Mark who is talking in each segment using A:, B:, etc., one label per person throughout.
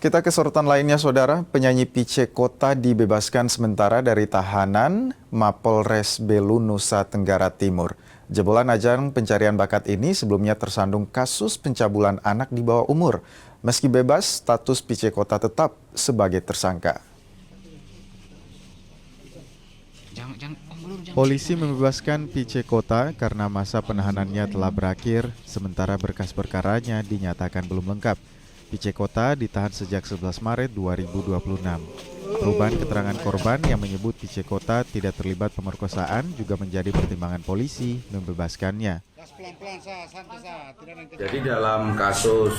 A: Kita ke sorotan lainnya, Saudara. Penyanyi Pice Kota dibebaskan sementara dari tahanan Mapolres Belu, Nusa Tenggara Timur. Jebolan ajang pencarian bakat ini sebelumnya tersandung kasus pencabulan anak di bawah umur. Meski bebas, status Pice Kota tetap sebagai tersangka. Polisi membebaskan Pice Kota karena masa penahanannya telah berakhir, sementara berkas perkaranya dinyatakan belum lengkap. Pice Kota ditahan sejak 11 Maret 2026. Perubahan keterangan korban yang menyebut Pice Kota tidak terlibat pemerkosaan juga menjadi pertimbangan polisi membebaskannya.
B: Jadi dalam kasus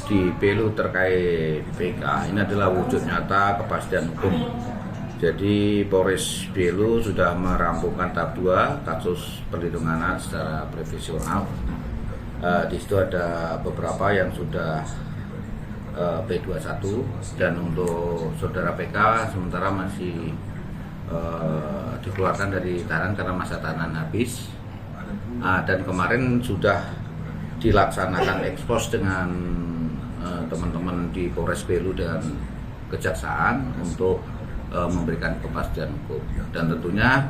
B: di Belu terkait PK, ini adalah wujud nyata kepastian hukum. Jadi Polres Belu sudah merampungkan tahap 2 kasus perlindungan anak secara profesional. Di situ ada beberapa yang sudah P21 dan untuk saudara PK sementara masih dikeluarkan dari tahanan karena masa tahanan habis. Dan kemarin sudah dilaksanakan ekspos dengan teman-teman di Polres Belu dan Kejaksaan untuk memberikan kepastian hukum, dan tentunya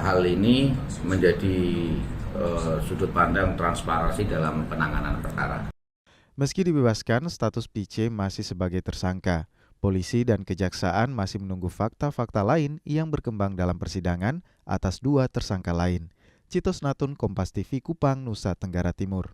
B: hal ini menjadi sudut pandang transparansi dalam penanganan perkara.
A: Meski dibebaskan, status Pice masih sebagai tersangka. Polisi dan Kejaksaan masih menunggu fakta-fakta lain yang berkembang dalam persidangan atas 2 tersangka lain. Citos Natun, Kompas TV, Kupang, Nusa Tenggara Timur.